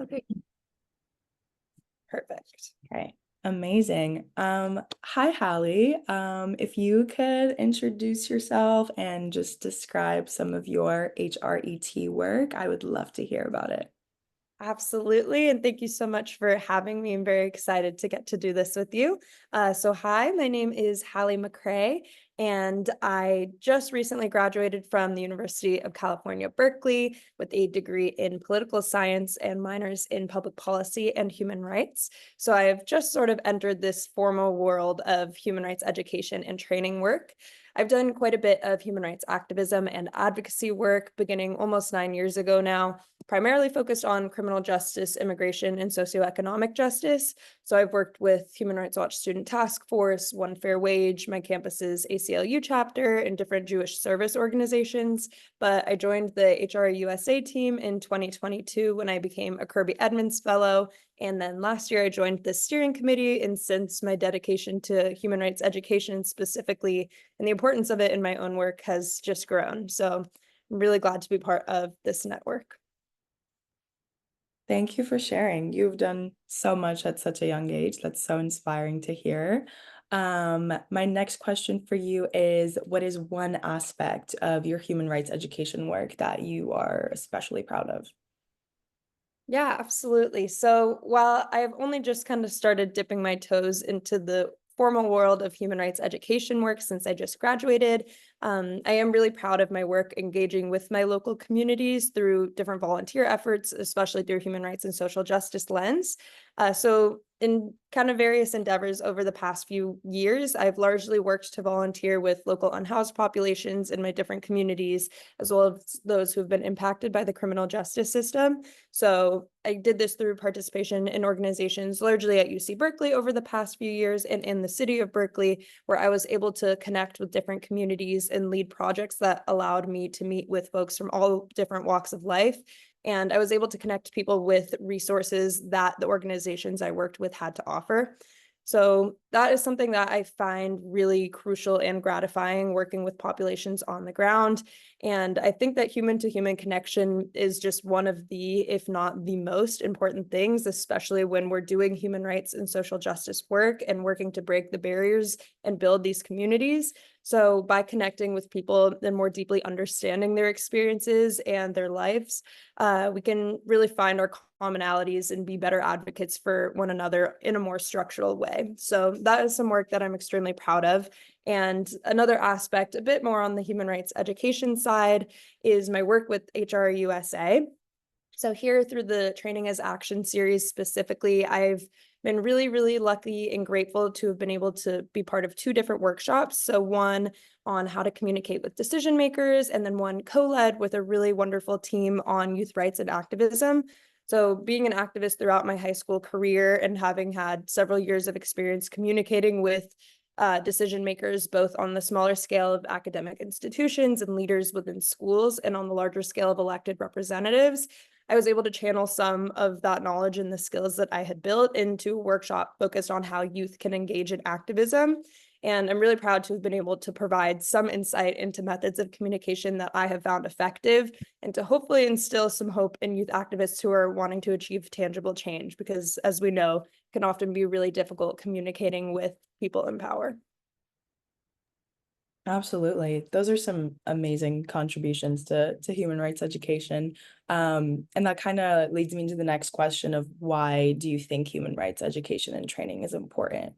Okay. Perfect. Okay, amazing. Hi, Hallie. If you could introduce yourself and just describe some of your HRET work, I would love to hear about it. Absolutely. And thank you so much for having me. I'm very excited to get to do this with you. Hi, my name is Hallie McRae, and I just recently graduated from the University of California, Berkeley, with a degree in political science and minors in public policy and human rights. So I have just sort of entered this formal world of human rights education and training work. I've done quite a bit of human rights activism and advocacy work beginning almost 9 years ago now, primarily focused on criminal justice, immigration, and socioeconomic justice. So I've worked with Human Rights Watch Student Task Force, One Fair Wage, my campus's ACLU chapter, and different Jewish service organizations. But I joined the HRE USA team in 2022 when I became a Kirby Edmonds Fellow. And then last year I joined the steering committee, and since my dedication to human rights education specifically and the importance of it in my own work has just grown. So I'm really glad to be part of this network. Thank you for sharing. You've done so much at such a young age. That's so inspiring to hear. My next question for you is, what is one aspect of your human rights education work that you are especially proud of? Yeah, absolutely. So while I've only just kind of started dipping my toes into the formal world of human rights education work since I just graduated, I am really proud of my work engaging with my local communities through different volunteer efforts, especially through human rights and social justice lens. So in kind of various endeavors over the past few years, I've largely worked to volunteer with local unhoused populations in my different communities, as well as those who have been impacted by the criminal justice system. So I did this through participation in organizations largely at UC Berkeley over the past few years and in the city of Berkeley, where I was able to connect with different communities and lead projects that allowed me to meet with folks from all different walks of life. And I was able to connect people with resources that the organizations I worked with had to offer. So that is something that I find really crucial and gratifying working with populations on the ground. And I think that human to human connection is just one of the, if not the most important things, especially when we're doing human rights and social justice work and working to break the barriers and build these communities. So by connecting with people and more deeply understanding their experiences and their lives, we can really find our commonalities and be better advocates for one another in a more structural way. So that is some work that I'm extremely proud of. And another aspect, a bit more on the human rights education side, is my work with HRE USA. So here through the Training as Action series specifically, I've been really, really lucky and grateful to have been able to be part of two different workshops. So one on how to communicate with decision makers, and then one co-led with a really wonderful team on youth rights and activism. So being an activist throughout my high school career and having had several years of experience communicating with decision makers, both on the smaller scale of academic institutions and leaders within schools and on the larger scale of elected representatives, I was able to channel some of that knowledge and the skills that I had built into a workshop focused on how youth can engage in activism. And I'm really proud to have been able to provide some insight into methods of communication that I have found effective and to hopefully instill some hope in youth activists who are wanting to achieve tangible change, because as we know, it can often be really difficult communicating with people in power. Absolutely. Those are some amazing contributions to human rights education. And that kind of leads me to the next question of, why do you think human rights education and training is important?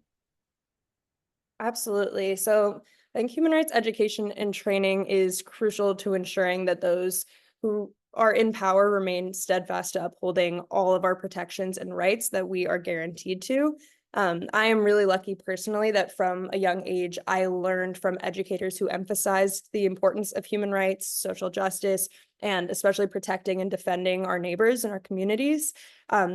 Absolutely. So I think human rights education and training is crucial to ensuring that those who are in power remain steadfast to upholding all of our protections and rights that we are guaranteed to. I am really lucky personally that from a young age, I learned from educators who emphasized the importance of human rights, social justice, and especially protecting and defending our neighbors and our communities.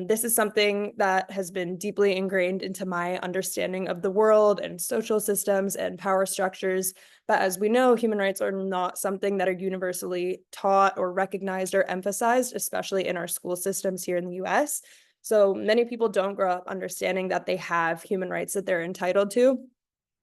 This is something that has been deeply ingrained into my understanding of the world and social systems and power structures. But as we know, human rights are not something that are universally taught or recognized or emphasized, especially in our school systems here in the US. So many people don't grow up understanding that they have human rights that they're entitled to,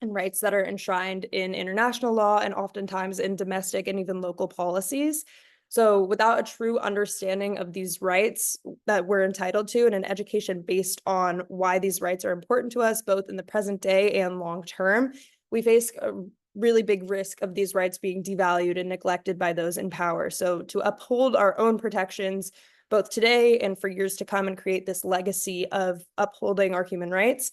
and rights that are enshrined in international law and oftentimes in domestic and even local policies. So without a true understanding of these rights that we're entitled to and an education based on why these rights are important to us, both in the present day and long term, we face a really big risk of these rights being devalued and neglected by those in power. So to uphold our own protections, both today and for years to come, and create this legacy of upholding our human rights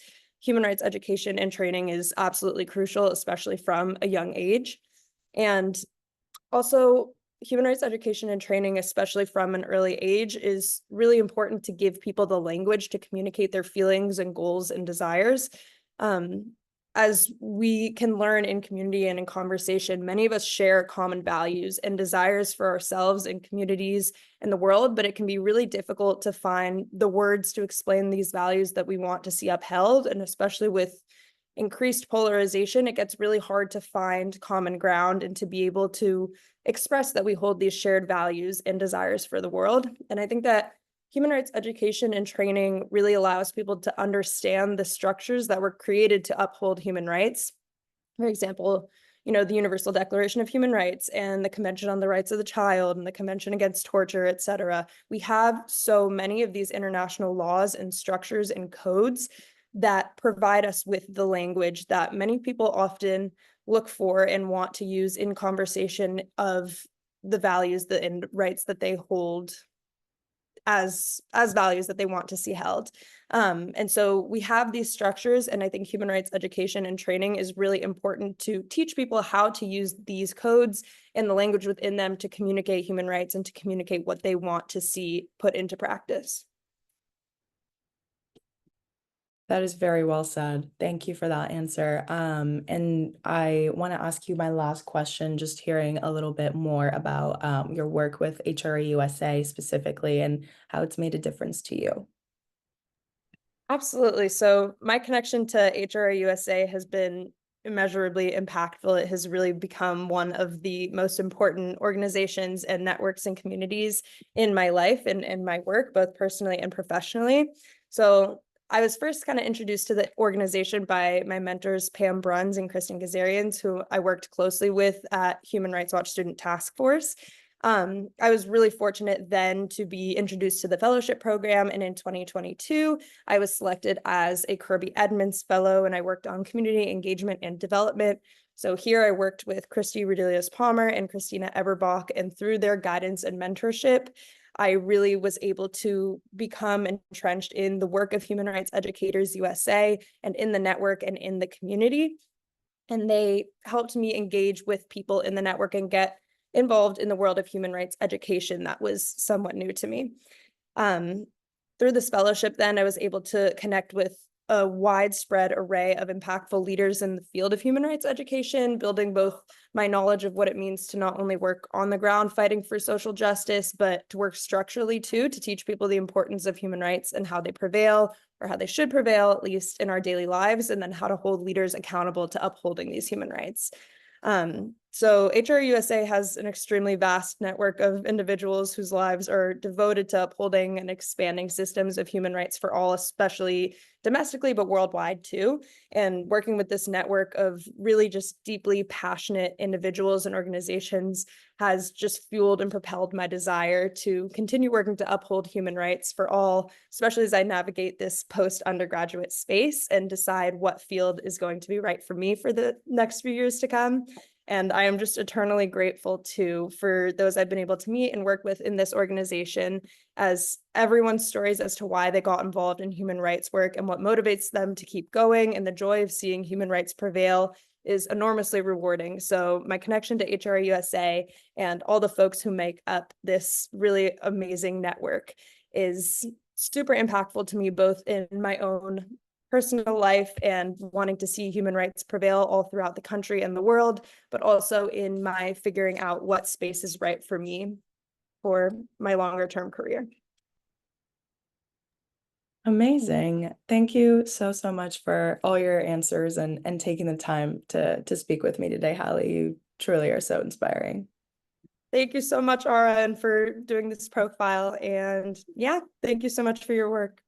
education and training is absolutely crucial, especially from a young age. And also, human rights education and training, especially from an early age, is really important to give people the language to communicate their feelings and goals and desires. Um, as we can learn in community and in conversation, many of us share common values and desires for ourselves and communities and the world, but it can be really difficult to find the words to explain these values that we want to see upheld. And especially with increased polarization, it gets really hard to find common ground and to be able to express that we hold these shared values and desires for the world. And I think that human rights education and training really allows people to understand the structures that were created to uphold human rights. For example, the Universal Declaration of Human Rights and the Convention on the Rights of the Child and the Convention Against Torture, et cetera. We have so many of these international laws and structures and codes that provide us with the language that many people often look for and want to use in conversation of the values and rights that they hold as values that they want to see held. And so we have these structures, and I think human rights education and training is really important to teach people how to use these codes and the language within them to communicate human rights and to communicate what they want to see put into practice. That is very well said. Thank you for that answer. And I want to ask you my last question, just hearing a little bit more about your work with HRE USA specifically and how it's made a difference to you. Absolutely. So my connection to HRE USA has been immeasurably impactful. It has really become one of the most important organizations and networks and communities in my life and in my work, both personally and professionally. So I was first kind of introduced to the organization by my mentors, Pam Bruns and Kristen Gazarians, who I worked closely with at Human Rights Watch Student Task Force. I was really fortunate then to be introduced to the fellowship program, and in 2022, I was selected as a Kirby Edmonds Fellow, and I worked on community engagement and development. So here I worked with Christy Rodelius Palmer and Christina Eberbach, and through their guidance and mentorship, I really was able to become entrenched in the work of Human Rights Educators USA and in the network and in the community. And they helped me engage with people in the network and get involved in the world of human rights education that was somewhat new to me. Through this fellowship, then I was able to connect with a widespread array of impactful leaders in the field of human rights education, building both my knowledge of what it means to not only work on the ground fighting for social justice, but to work structurally too, to teach people the importance of human rights and how they prevail, or how they should prevail, at least in our daily lives, and then how to hold leaders accountable to upholding these human rights. So HRE USA has an extremely vast network of individuals whose lives are devoted to upholding and expanding systems of human rights for all, especially domestically, but worldwide too. And working with this network of really just deeply passionate individuals and organizations has just fueled and propelled my desire to continue working to uphold human rights for all, especially as I navigate this post-undergraduate space and decide what field is going to be right for me for the next few years to come. And I am just eternally grateful for those I've been able to meet and work with in this organization, as everyone's stories as to why they got involved in human rights work and what motivates them to keep going, and the joy of seeing human rights prevail is enormously rewarding. So my connection to HRE USA and all the folks who make up this really amazing network is super impactful to me, both in my own personal life and wanting to see human rights prevail all throughout the country and the world, but also in my figuring out what space is right for me for my longer term career. Amazing. Thank you so, so much for all your answers and taking the time to speak with me today, Hallie. You truly are so inspiring. Thank you so much, Ara, and for doing this profile. And yeah, thank you so much for your work.